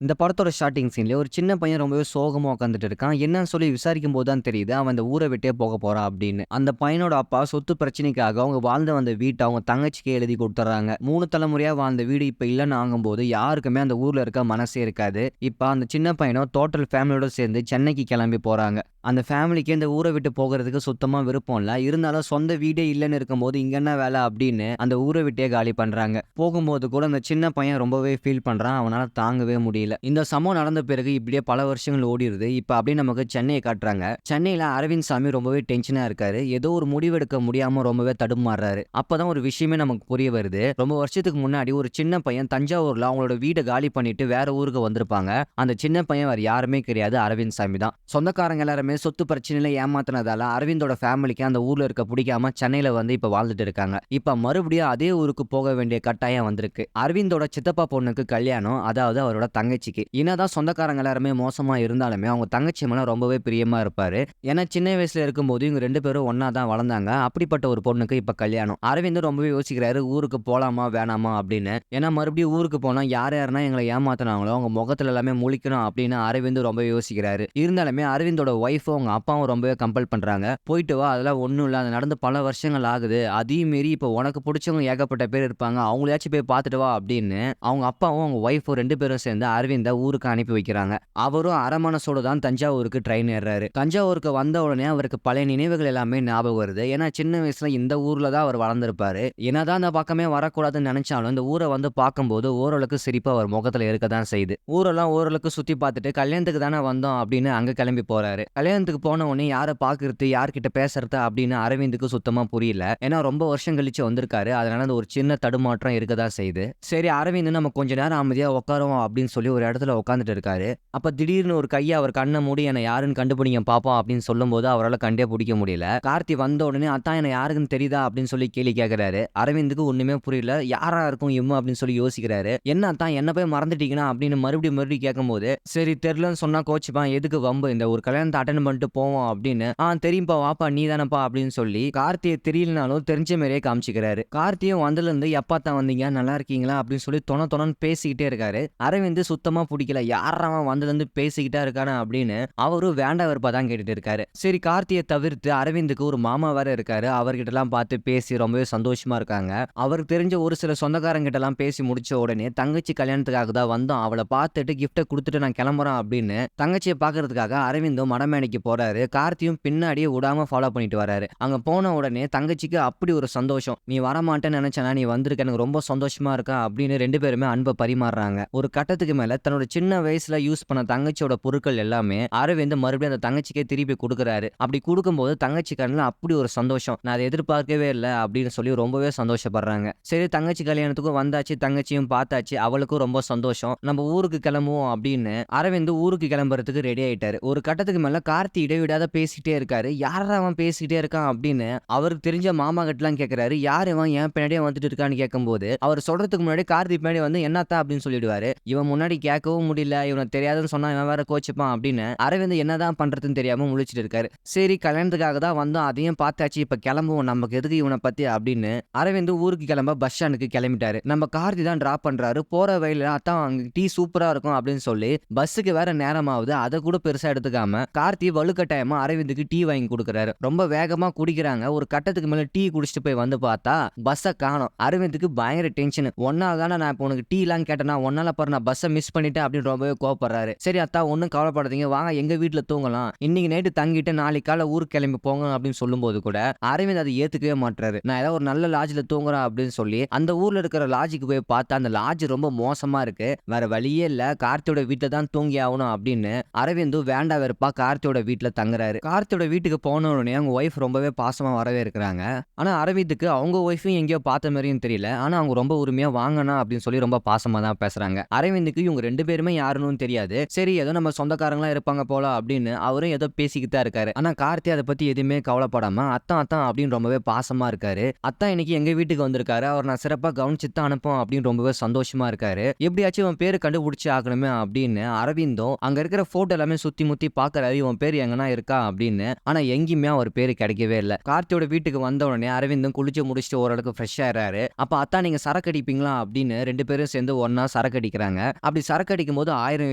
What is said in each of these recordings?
இந்த படத்தோட ஸ்டார்ட்டிங் சீன்ல ஒரு சின்ன பையன் ரொம்பவே சோகமா உட்காந்துட்டு இருக்கான். என்னன்னு சொல்லி விசாரிக்கும் போது தான் தெரியுது, அவன் அந்த ஊர விட்டே போக போறான் அப்படின்னு. அந்த பையனோட அப்பா சொத்து பிரச்சனைக்காக அவங்க வாழ்ந்து வந்த வீட்ட அவங்க தங்கச்சிக்கு எழுதி குடுத்துர்றாங்க. 3 தலைமுறையா வாழ்ந்த வீடு இப்ப இல்லன்னு ஆகும்போது யாருக்குமே அந்த ஊர்ல இருக்க மனசே இருக்காது. இப்ப அந்த சின்ன பையனும் டோட்டல் ஃபேமிலியோட சேர்ந்து சென்னைக்கு கிளம்பி போறாங்க. அந்த ஃபேமிலிக்கு இந்த ஊர விட்டு போகுறதுக்கு சுத்தமா விருப்பம் இல்ல. இருந்தாலும் சொந்த வீடே இல்லன்னு இருக்கும்போது இங்க என்ன வேலை அப்படின்னு அந்த ஊர விட்டே காலி பண்றாங்க. போகும்போது கூட அந்த சின்ன பையன் ரொம்பவே ஃபீல் பண்றான். அவனால தாங்கவே முடியல. இந்த சம்பவம் நடந்த பிறகு இப்படியே பல வருஷங்கள் ஓடிருது. இப்ப அப்படியே நமக்கு சென்னையை காட்டுறாங்க. சென்னையில அரவிந்த் சாமி ரொம்பவே டென்ஷனா இருக்காரு. ஏதோ ஒரு முடிவெடுக்க முடியாம ரொம்பவே தடுமாறுறாரு. அப்பதான் ஒரு விஷயமே நமக்கு புரிய வருது. ரொம்ப வருஷத்துக்கு முன்னாடி ஒரு சின்ன பையன் தஞ்சாவூர்ல அவங்களோட வீட்டை காலி பண்ணிட்டு வேற ஊருக்கு வந்திருப்பாங்க. அந்த சின்ன பையன் வேற யாருமே கிடையாது, அரவிந்த் சாமி தான். சொந்தக்காரங்க எல்லாருமே சொத்து பிரச்சனையில ஏமாத்தினதால அரவிந்தோட ஃபேமிலிக்கு அந்த ஊர்ல இருக்க பிடிக்காம சென்னையில வந்து இப்ப வாழ்ந்துட்டு இருக்காங்க. இப்ப மறுபடியும் அதே ஊருக்கு போக வேண்டிய கட்டாயம் வந்திருக்கு. அரவிந்தோட சித்தப்பா பொண்ணுக்கு கல்யாணம், அதாவது அவரோட தங்கச்சிக்கு. என்னதான் சொந்தக்காரங்க எல்லாருமே மோசமா இருந்தாலுமே அவங்க தங்கச்சி மேல ரொம்பவே பிரியமா இருப்பாரு. ஏன்னா சின்ன வயசுல இருக்கும்போது இவங்க 2 பேரும் ஒண்ணா தான் வளர்ந்தாங்க. அப்படிப்பட்ட ஒரு பொண்ணுக்கு இப்ப கல்யாணம். அரவிந்தும் ரொம்பவே யோசிக்கிறாரு, ஊருக்கு போலாமா வேணாமா அப்படின்னு. ஏன்னா மறுபடியும் ஊருக்கு போனா யார் யாருன்னா எங்களை ஏமாத்தினாங்களோ அவங்க முகத்துல எல்லாமே முழிக்கணும் அப்படின்னு அரவிந்து ரொம்ப யோசிக்கிறாரு. இருந்தாலுமே அரவிந்தோட ஒய்ஃபும் அவங்க அப்பாவும் ரொம்பவே கம்பல் பண்றாங்க. போயிட்டு வா, அதெல்லாம் ஒண்ணும் இல்ல, அது நடந்து பல வருஷங்கள் ஆகுது. அதையும் மீறி இப்ப உனக்கு பிடிச்சவங்க ஏகப்பட்ட பேர் இருப்பாங்க, அவங்களையாச்சும் போய் பார்த்துட்டு வா அப்படின்னு அவங்க அப்பாவும் அவங்க ஒய்ஃபும் 2 பேரும் சேர்ந்து அரவிந்த ஊருக்கு அனுப்பி வைக்கிறாங்க. அவரும் அரை மனசோட தான் தஞ்சாவூருக்கு ட்ரெயின் ஏறாரு. தஞ்சாவூருக்கு வந்த உடனே அவருக்கு பழைய நினைவுகள் எல்லாமே ஞாபகம் வருது. ஏன்னா சின்ன வயசுல இந்த ஊர்ல தான் அவர் வளர்ந்திருப்பாரு. என்னதான் அந்த பக்கமே வரக்கூடாதுன்னு நினைச்சாலும் இந்த ஊரை வந்து பார்க்கும்போது ஓரளவுக்கு சிரிப்பு அவர் முகத்துல இருக்க தான் செய்யுது. ஊரெல்லாம் ஓரளவுக்கு சுத்தி பார்த்துட்டு கல்யாணத்துக்கு தானே வந்தோம் அப்படின்னு அங்க கிளம்பி போறாரு. கல்யாணத்துக்கு போன உடனே யாரை பார்க்கறது, யார்கிட்ட பேசுறது அப்படின்னு அரவிந்துக்கு சுத்தமா புரியல. ஏன்னா ரொம்ப வருஷம் கழிச்சு வந்திருக்காரு. அதனால அந்த ஒரு சின்ன தடுமாற்றம் இருக்கதான் செய்யுது. சரி, அரவிந்த் நம்ம கொஞ்ச நேரம் அமைதியா உட்காருவோம் அப்படின்னு சொல்லி ஒரு இடத்துல உட்காந்துட்டு இருக்காரு. அப்ப திடீர்னு ஒரு கையை அவர் கண்ணை மூடி என்னை யாருன்னு கண்டுபிடிங்க பாப்போம் அப்படின்னு சொல்லும்போது அவரால் கண்டே பிடிக்க முடியல. கார்த்தி வந்த உடனே அத்தான் என்ன யாருக்குன்னு தெரியுதா அப்படின்னு சொல்லி கேள்வி கேட்கிறாரு. அரவிந்துக்கு ஒண்ணுமே புரியல. யாரா இருக்கும் இம்மு அப்படின்னு சொல்லி யோசிக்கிறாரு. என்ன அத்தான் என்ன போய் மறந்துட்டீங்கன்னா அப்படின்னு மறுபடியும் கேட்கும்போது, சரி தெரியலன்னு சொன்னா கோச்சுப்பான், எதுக்கு வம்பு, இந்த ஒரு கல்யாணத்தை அட்டன் பண்ணிட்டு போவோம் அப்படின்னு. தெரியும்பா வாப்பா நீ தானப்பா அப்படின்னு சொல்லி கார்த்தியை தெரியலனாலும் தெரிஞ்ச மாதிரியே காமிச்சிக்கிறாரு. கார்த்தியும் வந்ததுல இருந்து எப்பா தான் வந்தீங்க, நல்லா இருக்கீங்களா அப்படின்னு சொல்லி தொணன்னு பேசிக்கிட்டே இருக்காரு. அரவிந்த் சுத்தமா பிடிக்கல, யாரவன் வந்ததுல இருந்து பேசிக்கிட்டா இருக்கானே அப்படின்னு அவரும் வேண்டா வெறுப்பா தான் கேட்டுட்டு இருக்காரு. சரி, கார்த்தியை தவிர்த்து அரவிந்துக்கு ஒரு மாமா வேற இருக்காரு. அவர்கிட்ட எல்லாம் பார்த்து பேசி ரொம்பவே சந்தோஷமா இருக்காங்க. அவருக்கு தெரிஞ்ச ஒரு சில சொந்தக்காரங்க கிட்ட எல்லாம் பேசி முடிச்ச உடனே தங்கச்சி கல்யாணத்துக்காக தான் வந்தோம், அவளை பார்த்துட்டு கிஃப்ட்டை கொடுத்துட்டு நான் கிளம்புறேன் அப்படின்னு தங்கச்சியை பாக்குறதுக்காக அரவிந்தும் மடமேடைக்கு போறாரு. கார்த்தியும் பின்னாடியே விடாம ஃபாலோ பண்ணிட்டு வராரு. அங்க போன உடனே தங்கச்சிக்கு அப்படி ஒரு சந்தோஷம். நீ வரமாட்டேன்னு நினைச்சனா, நீ வந்திருக்க, எனக்கு ரொம்ப சந்தோஷமா இருக்கா அப்படின்னு 2 பேருமே அன்பை பரிமாறுறாங்க. ஒரு கட்டத்துக்கு மேல தன்னோட சின்ன வயசுல யூஸ் பண்ண தங்கச்சியோட பொருட்கள் எல்லாமே அரவிந்த் மறுபடியும் அந்த தங்கச்சிக்கே திருப்பி கொடுக்குறாரு. அப்படி கொடுக்கும்போது தங்கச்சி கண்ணுல அப்படி ஒரு சந்தோஷம், நான் அதை எதிர்பார்க்கவே இல்லை அப்படின்னு சொல்லி ரொம்பவே சந்தோஷப்படுறாங்க. சரி, தங்கச்சி கல்யாணத்துக்கும் வந்தாச்சு, தங்கச்சியும் பார்த்தாச்சு, அவளுக்கும் ரொம்ப சந்தோஷம், நம்ம ஊருக்கு கிளம்புவோம் அப்படின்னு அரவிந்த் ஊருக்கு கிளம்புறதுக்கு ரெடி ஆயிட்டாரு. ஒரு கட்டத்துக்கு மேல கார்த்தி இடைவிடாத பேசிட்டே இருக்காரு. யாரா அவன் பேசிட்டே இருக்கான் அப்படின்னு அவருக்கு தெரிஞ்ச மாமா கிட்டலாம் கேட்கிறாரு. யார் இவன் என் பின்னாடியே வந்துட்டு இருக்கான்னு கேட்கும்போது அவர் சொல்றதுக்கு முன்னாடி கார்த்தி பின்னாடி வந்து என்னத்தா அப்படின்னு சொல்லிடுவாரு. இவன் முன்னாடி கேட்கவும் முடியல, இவனுக்கு தெரியாதுன்னு சொன்னா இவன் வேற கோச்சுப்பான் அப்படின்னு அரவிந்த் என்னதான் பண்றதுன்னு தெரியாம முழிச்சிட்டு இருக்காரு. சரி, கல்யாணத்துக்காக தான் வந்தோம், அதையும் பார்த்தாச்சு, இப்ப கிளம்புவோம், நமக்கு எதுக்கு இவனை பத்தி அப்படின்னு அரவிந்த் ஊருக்கு கிளம்ப பஸ் ஸ்டாண்டுக்கு கிளம்பிட்டாரு. நம்ம கார்த்தி தான் டிராப் பண்றாரு. போற வழியில அத்தான் அங்க டீ சூப்பரா இருக்கும் அப்படின்னு சொல்லி பஸ்ஸுக்கு வேற நேரம் ஆகுது, அதை கூட பெருசா எடுத்துக்காம கார்த்தி வலுக்கட்டாயமா அரவிந்துக்கு டீ வாங்கி கொடுக்குறாரு. ரொம்ப வேகமா குடிக்கிறாங்க. ஒரு கட்டத்துக்கு மேல டீ குடிச்சிட்டு போய் வந்து பார்த்தா பஸ்ஸை காணோம். அரவிந்துக்கு பயங்கர டென்ஷன். ஒன்னால தானே நான் இப்போ உனக்கு டீ எல்லாம் கேட்டேன்னா, ஒன்னால பாரு நான் பஸ்ஸை மிஸ் பண்ணிட்டேன் அப்படின்னு ரொம்பவே கோவப்படுறாரு. சரி அத்தா, ஒன்னும் கவலைப்படாதீங்க, வாங்க எங்க வீட்டுல தூங்கலாம், இன்னைக்கு நைட்டு தங்கிட்டு நாளைக்கு காலை ஊருக்கு கிளம்பி போங்க அப்படின்னு சொல்லும்போது கூட அரவிந்த் அதை ஏத்துக்கவே மாட்டாரு. நான் ஏதாவது ஒரு நல்ல லாட்ஜ்ல தூங்குறேன் அப்படின்னு சொல்லி அந்த ஊர்ல இருக்கிற லாட்ஜுக்கு போய் பார்த்தா அந்த லாட்ஜ் ரொம்ப மோசமா இருக்கு. வேற வழியே இல்ல, கார்த்தியோட வீட்டுல தான் தூங்கி ஆகணும் அப்படின்னு அரவிந்து வேண்டா வெறுப்பா கார்த்தியோட வீட்டுல தங்குறாரு. கார்த்தியோட வீட்டுக்கு போன உடனே அவங்க ஒய்ஃப் ரொம்பவே பாசமா வரவே இருக்கிறாங்க. ஆனா அரவிந்துக்கு அவங்க ஒய்ஃபும் எங்கேயோ பார்த்த மாதிரியும் தெரியல. ஆனா அவங்க ரொம்ப உரிமையா வாங்கணும் அப்படின்னு சொல்லி ரொம்ப பாசமா தான் பேசுறாங்க. அரவிந்துக்கு இவங்க 2 பேருமே யாருன்னு தெரியாது. சரி, ஏதோ நம்ம சொந்தக்காரங்களா இருப்பாங்க போல அப்படின்னு அவரும் ஏதோ பேசிக்கிட்டு தான் இருக்காரு. ஆனா கார்த்தி அதை பத்தி எதுவுமே கவலைப்படாம அத்தான் அத்தான் அப்படின்னு ரொம்பவே பாசமா இருக்காரு. அத்தான் இன்னைக்கு எங்க வீட்டுக்கு வந்திருக்காரு, அவர் நான் சிறப்பா கவனிச்சு தான் அனுப்போம் அப்படின்னு ரொம்பவே சந்தோஷமா இருக்காரு. எப்படியாச்சும் இவன் பேரு கண்டுபிடிச்சு ஆகணுமே அப்படின்னு அரவிந்தும் அங்க இருக்கிற போட்டோ எல்லாமே சுத்தி முத்தி பாக்குறாரு, இவன் பேர் எங்கன்னா இருக்கா அப்படின்னு. ஆனா எங்கேயுமே அவர் பேரு கிடைக்கவே இல்ல. கார்த்தியோட வீட்டுக்கு வந்த உடனே அரவிந்தும் குளிச்சு முடிச்சுட்டு ஓரளவுக்கு ஃப்ரெஷ் ஆயிடுறாரு. அப்ப அத்தா நீங்க சரக்கு அடிப்பீங்களா அப்படின்னு 2 பேரும் சேர்ந்து ஒன்னா சரக்கு அடிக்கிறாங்க. அப்படி சரக்கு அடிக்கும்போது 1000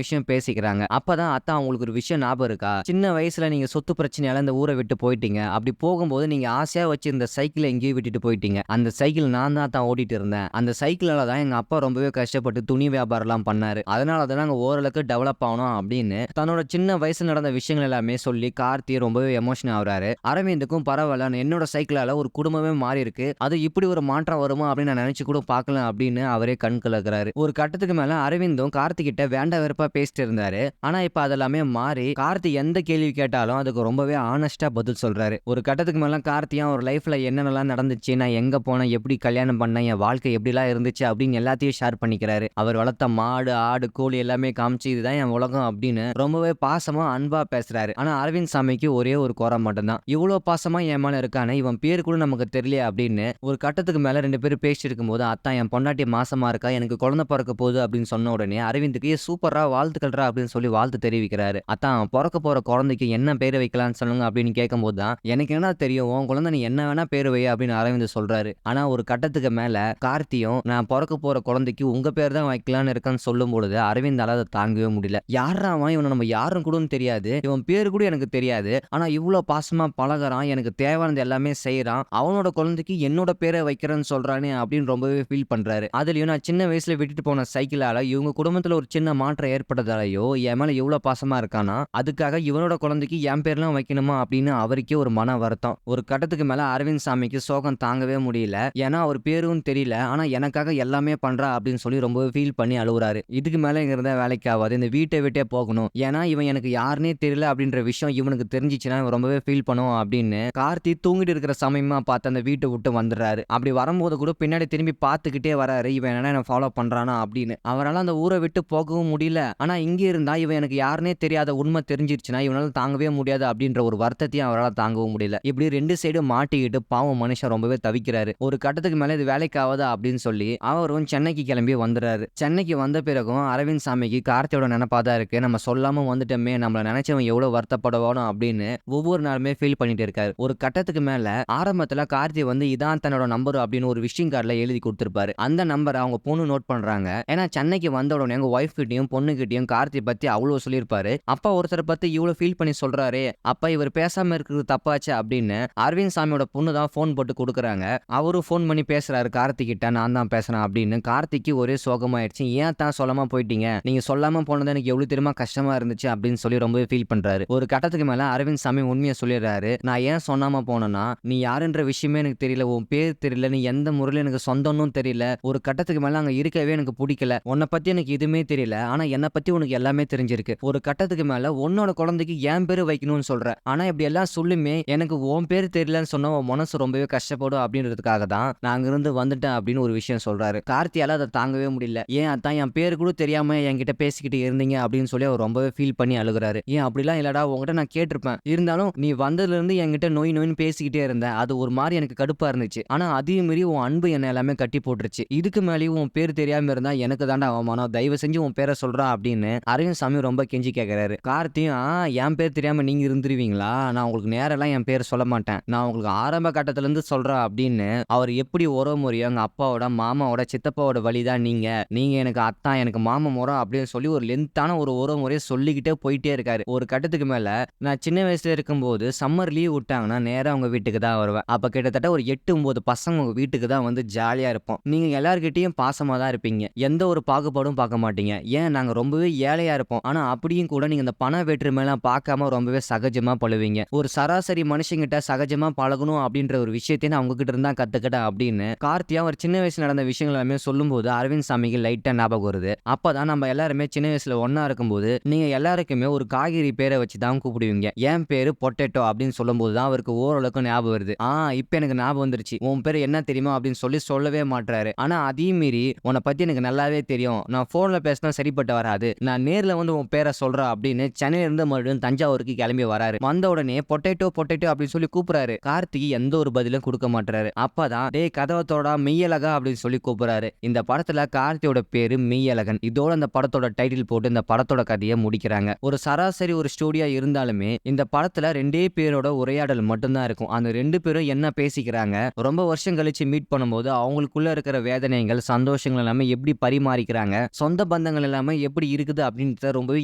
விஷயம் பேசிக்கிறாங்க. அப்பதான் அத்தா உங்களுக்கு ஒரு விஷயம் ஞாபகம் இருக்கா? சின்ன வயசுல நீங்க சொத்து பிரச்சனையால இந்த ஊர விட்டு போயிட்டீங்க. அப்படி போகும்போது நீங்க ஆசையா வச்சிருந்த சைக்கிள எங்கேயோ விட்டுட்டு போயிட்டீங்க. அந்த சைக்கிள் நான் தான் அத்தா ஓட்டிட்டு இருந்தேன். அந்த சைக்கிளால தான் எங்க அப்பா ரொம்பவே கஷ்டப்பட்டு துணி வியாபாரம்லாம் பண்ணாரு. அதனால தான் நாங்க ஓரளவுக்கு டெவலப் ஆனோம் அப்படின்னு தன்னோட சின்ன வயசுல நடந்த விஷயங்கள் எல்லாமே சொல்லி கார்த்தி ரொம்பவே எமோஷனல் ஆகுறாரு. அரவிந்துக்கும் பரவாயில்ல என்னோட சைக்கிளால ஒரு குடும்பமே மாறி இருக்கு. அது இப்படி ஒரு மாற்றம் வருமா அப்படின்னு நான் நினைச்சு கூட பார்க்கல அப்படின்னு அவரே கண் கலக்குறாரு. ஒரு கட்டத்துக்கு மேல அரவிந்தும் கார்த்தி கிட்ட வேண்டா வெறுப்பா பேசிட்டு இருந்தாரு. ஆனா இப்ப அதெல்லாமே மாறி கார்த்தி எந்த கேள்வி கேட்டாலும் அதுக்கு ரொம்பவே ஆனஸ்டா பதில் சொல்றாரு. ஒரு கட்டத்துக்கு மேல கார்த்தியா ஒரு லைஃப்ல என்னென்னலாம் நடந்துச்சு, நான் எங்க போனேன், எப்படி கல்யாணம் பண்ணேன், என் வாழ்க்கை எப்படிலாம் இருந்துச்சு அப்படின்னு எல்லாத்தையும் ஷேர் பண்ணிக்கிறாரு. அவர் வளர்த்த மாடு, ஆடு, கோழி எல்லாமே காமிச்சு இதுதான் என் உலகம் அப்படின்னு ரொம்பவே பாசமா அன்பா பேசுறாரு. ஆனா அரவிந்த் சாமிக்கு ஒரே ஒரு குறை மட்டும்தான். இவ்வளவு பாசமா என் மேல இருக்கானே இவன் பேரு கூட நமக்கு தெரியல அப்படின்னு ஒரு கட்டத்துக்கு மேல 2 பேரும் பேசிட்டு இருக்கும்போது அத்தா என் பொண்டாட்டி மாசமா இருக்கா, எனக்கு குழந்தை பிறக்க போகுது அப்படின்னு சொன்ன உடனே அரவிந்துக்கு சூப்பரா வாழ்த்துக்கள்ரா அப்படின்னு சொல்லி வாழ்த்து தெரிவிக்கிறாரு. அத்தா பிறக்க போற குழந்தைக்கு என்ன பேரு வைக்கலாம்னு சொல்லுங்க அப்படின்னு கேட்கும்போது தான் எனக்கு என்ன தெரியும் உன் குழந்தை நீ என்ன வேணா பேரு வை அப்படின்னு அரவிந்த் சொல்றாரு. ஆனா ஒரு கட்டத்துக்கு மேல கார்த்தியும் நான் பிறக்க போற குழந்தைக்கு உங்க பேர் தான் வைக்கலாம்னு இருக்கேன்னு சொல்லும் பொழுது அரவிந்தால அதை தாங்கவே முடியல. யாரா அவன், இவனை நம்ம யாரும் கூட தெரியாது, இவன் பேரு கூட எனக்கு தெரியாது, ஆனா இவ்வளவு பாசமா பழகுறான், எனக்கு தேவையானது எல்லாமே செய்யறான், அவனோட குழந்தைக்கு என்னோட பேரை வைக்கிறேன்னு சொல்றானே அப்படின்னு ரொம்பவே ஃபீல் பண்றாரு. அதுலயும் நான் சின்ன வயசுல விட்டுட்டு போன சைக்கிளால இவங்க குடும்பத்துல ஒரு சின்ன மாற்றம் ஏற்பட்டதாலயோ என் மேல எவ்வளவு பாசமா இருக்கானா அதுக்காக இவனோட குழந்தைக்கு என் பேர்லாம் வைக்கணுமா அப்படின்னு அவருக்கே ஒரு மன வருத்தம். ஒரு கட்டத்துக்கு மேல அரவிந்த் சாமிக்கு சோகம் தாங்கவே முடியல. ஏன்னா அவர் பேரும் தெரியல, ஆனா எனக்காக எல்லாமே பண்றா அப்படின்னு சொல்லி ரொம்பவே ஃபீல் பண்ணி அழுகுறாரு. இதுக்கு மேல இங்க இருந்தா வேலைக்கு ஆகாது, இந்த வீட்டை விட்டே போகணும், ஏன்னா இவன் எனக்கு யாருன்னே தெரியல அப்படின்ற விஷயம் இவனுக்கு தெரிஞ்சிச்சுன்னா இவன் ரொம்பவே ஃபீல் பண்ணுவான் அப்படின்னு கார்த்தி தூங்கிட்டு இருக்கிற சமயமா பார்த்து அந்த வீட்டை விட்டு வந்துடுறாரு. அப்படி வரும்போது கூட பின்னாடி திரும்பி பார்த்துக்கிட்டே வராரு, இவன் என்ன ஃபாலோ பண்றானா அப்படின்னு. அவரால் அந்த ஊரை விட்டு போகவும் முடியல. ஆனா இங்க இருந்தா இவன் எனக்கு யாருன்னே தெரியாத உண்மை தெரிஞ்சிருச்சுன்னா இவனால தாங்கவே முடியாது அப்படின்ற ஒரு வருத்தத்தையும் அவரால் தாங்கவும் முடியல. இப்படி 2 சைடும் மாட்டிக்கிட்டு பாவம் மனுஷன் ரொம்பவே தவிக்கிறாரு. ஒரு கட்டத்துக்கு மேல இது வேலைக்கு ஆகாதா அப்படின்னு சொல்லி அவரும் சென்னைக்கு கிளம்பி வந்துடுறாரு. சென்னைக்கு வந்த பிறகும் அரவிந்த் சாமிக்கு கார்த்தியோட நினைப்பாதான் இருக்கு, நம்ம சொல்லாம வந்துட்டோமே, நம்மள நினைச்சவன் எவ்வளவு வருத்தப்படுவானோ அப்படின்னு ஒவ்வொரு நாளுமே ஃபீல் பண்ணிட்டு இருக்காரு. ஒரு கட்டத்துக்கு மேல ஆரம்பத்துல கார்த்தி இதான் தன்னோட நம்பர் அப்படின்னு ஒரு விஷிங் கார்டுல எழுதி கொடுத்திருப்பாரு. அந்த நம்பரை அவங்க பொண்ணு நோட் பண்றாங்க. ஏன்னா சென்னைக்கு வந்த உடனே அவங்க ஒய்ஃப் கிட்டயும் பொண்ணு கிட்டயும் கார்த்தி பத்தி அவ்வளவு சொல்லியிருப்பாரு. அப்பா ஒருத்தரை பத்தி இவ்வளவு ஃபீல் பண்ணி சொல்றாரு, அப்ப இவர் பேசாம இருக்கிறது தப்பாச்சு அப்படின்னு அரவிந்த் சாமியோட பொண்ணு தான் போன் போட்டு கொடுக்குறாங்க. அவரும் போன் பண்ணி பேசுறாரு கார்த்தி கிட்ட, நான் தான் பேசுறேன் அப்படின்னு. கார்த்திக்கு ஒரே சோகமாயிடுச்சு, ஏன் தான் சொல்லாம போயிட்டீங்க, நீங்க சொல்லாம போனது எனக்கு எவ்வளவு தெரியுமா கஷ்டமா இருந்துச்சு அப்படின்னு சொல்லி ரொம்பவே ஃபீல் பண்றாரு. ஒரு கட்டத்துக்கு மேல அரவிந்த் சாமி உண்மையை சொல்லிடுறாரு, நான் ஏன் சொன்னாம போனேன்னா நீ யாருன்ற விஷயமே எனக்கு தெரியல, உன் பேர் தெரியல, நீ எந்த முறையில எனக்கு சொந்தம்னு தெரியல, ஒரு கட்டத்துக்கு மேல அங்க இருக்கவே எனக்கு பிடிக்கல, உன்னை பத்தி எனக்கு எதுவுமே தெரியல, ஆனா என்னை பத்தி உனக்கு எல்லாமே தெரிஞ்சிருக்கு, ஒரு கட்டத்துக்கு மேல உன்னோட குழந்தைக்கு என் பேரு வைக்கணும்னு சொல்ற, ஆனா இப்படி எல்லாம் சொல்லுமே எனக்கு உன் பேர் தெரியலன்னு சொன்னா உன் மனசு ரொம்பவே கஷ்டப்படும் அப்படின்றதுக்காக தான் நான் அங்கிருந்து வந்துட்டேன் அப்படின்னு ஒரு விஷயம் சொல்றாரு. கார்த்தியால அதை தாங்கவே முடியல, ஏன் அதான் என் பேரு கூட தெரியாம என்கிட்ட பேசிக்கிட்டு இருந்தீங்க அப்படின்னு சொல்லி அவர் ரொம்பவே ஃபீல் பண்ணி அழுகுறாரு. ஏன் அப்படிலாம் இல்லடா, உங்ககிட்ட நான் கேட்டிருப்பேன், இருந்தாலும் நீ வந்ததுல இருந்து என்கிட்ட நோய் நோயின்னு பேசிக்கிட்டே இருந்த, அது ஒரு மாதிரி எனக்கு கடுப்பா இருந்துச்சு, ஆனா அதையும் மீறி உன் அன்பு என்ன எல்லாமே கட்டி போட்டுருச்சு, இதுக்கு மேலேயும் உன் பேர் தெரியாம இருந்தா எனக்கு தாண்டா அவமானம், தயவு செஞ்சு உன் பேரை சொல்றா அப்படின்னு அரவிந்த் சாமி ரொம்ப கெஞ்சி கேட்கிறாரு. கார்த்தியும் என் பேர் தெரியாம நீங்க இருந்துருவீங்களா, நான் உங்களுக்கு நேரெல்லாம் என் பேர் சொல்ல மாட்டேன், நான் உங்களுக்கு ஆரம்ப கட்டத்துல இருந்து சொல்றேன் அப்படின்னு அவர் எப்படி உறவு முறையோ எங்க அப்பாவோட மாமாவோட சித்தப்பாவோட வழிதான் நீங்க, நீங்க எனக்கு அத்தான் எனக்கு மாமா முறை அப்படின்னு சொல்லி ஒரு லென்த்தான ஒரு உறவு முறையை சொல்லிக்கிட்டே போயிட்டே இருக்காரு. ஒரு கட்டத்துக்கு மேல நான் சின்ன வயசுல இருக்கும்போது சம்மர் லீவ் விட்டாங்கன்னா நேரா அவங்க வீட்டுக்கு தான் வருவேன். அப்ப கிட்டத்தட்ட ஒரு 8-9 பசங்க உங்க வீட்டுக்கு தான் ஜாலியா இருப்போம். நீங்க எல்லார்கிட்டயும் பாசமா தான் இருப்பீங்க, எந்த ஒரு பாகுபாடும் பார்க்க மாட்டீங்க, ஏன் நாங்க ரொம்பவே ஏழையா இருப்போம், ஆனா அப்படியும் கூட நீங்க இந்த பண வேற்றுமையெல்லாம் பார்க்காம ரொம்பவே சகஜமா பழகுவீங்க, ஒரு சராசரி மனுஷங்கிட்ட சகஜமா பழகணும் அப்படின்ற ஒரு விஷயத்தை நான் உங்ககிட்ட இருந்தா கத்துக்கிட்டேன் அப்படின்னு கார்த்தியா ஒரு சின்ன வயசுல நடந்த விஷயங்கள் எல்லாமே சொல்லும்போது அரவிந்த் சாமிக்கு லைட்டா ஞாபகம் வருது. அப்பதான் நம்ம எல்லாருமே சின்ன வயசுல ஒன்னா இருக்கும்போது நீங்க எல்லாருக்குமே ஒரு காய்கறி பேரை வச்சு தான் கூப்பிடுவீங்க, என் பேரு பொட்டேட்டோ அப்படின்னு சொல்லும் போதுதான் அவருக்கு ஓரளவுக்கு ஞாபகம் வருது. இப்ப எனக்கு ஞாபகம் வந்துருச்சு, உன் பேரு என்ன தெரியுமா அப்படின்னு சொல்லவே மாட்டாரு, ஆனா அதையும் மீறி உன்னை பத்தி எனக்கு நல்லாவே தெரியும், நான் போன்ல பேசினா சரிப்பட்டு வராது, நான் நேர்ல உன் பேரை சொல்றேன் அப்படின்னு சென்னையில இருந்து மறுபடியும் தஞ்சாவூருக்கு கிளம்பி வராரு. வந்த உடனே பொட்டேட்டோ பொட்டேட்டோ அப்படின்னு சொல்லி கூப்பிடுறாரு. கார்த்திக் எந்த ஒரு பதிலும் கொடுக்க மாட்டாரு. அப்பதான் டேய் கதவத்தோட மெய்யழகா அப்படின்னு சொல்லி கூப்பிடுறாரு. இந்த படத்துல கார்த்தியோட பேரு மெய்யழகன். இதோட அந்த படத்தோட டைட்டில் போட்டு இந்த படத்தோட கதையை முடிக்கிறாங்க. ஒரு சராசரி ஒரு ஸ்டோரியா இருந்தாலுமே இந்த படத்துல 2 பேரோட உரையாடல் மட்டும்தான் இருக்கும். அந்த 2 பேரும் என்ன பேசிக்கிறாங்க, ரொம்ப வருஷம் கழிச்சு மீட் பண்ணும்போது அவங்களுக்குள்ள இருக்கிற வேதனைகள் சந்தோஷங்கள் எல்லாமே எப்படி பரிமாறிக்கிறாங்க, சொந்த பந்தங்கள் எல்லாமே எப்படி இருக்குது அப்படின்றத ரொம்பவே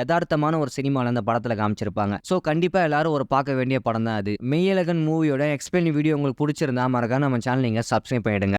யதார்த்தமான ஒரு சினிமால அந்த படத்துல காமிச்சிருப்பாங்க. ஸோ கண்டிப்பா எல்லாரும் ஒரு பார்க்க வேண்டிய படம் தான் அது. மெய்யழகன் மூவியோட எக்ஸ்பிளைன் வீடியோ உங்களுக்கு பிடிச்சிருந்தா மறக்காம நம்ம சேனல் நீங்க சப்ஸ்கிரைப் பண்ணிடுங்க.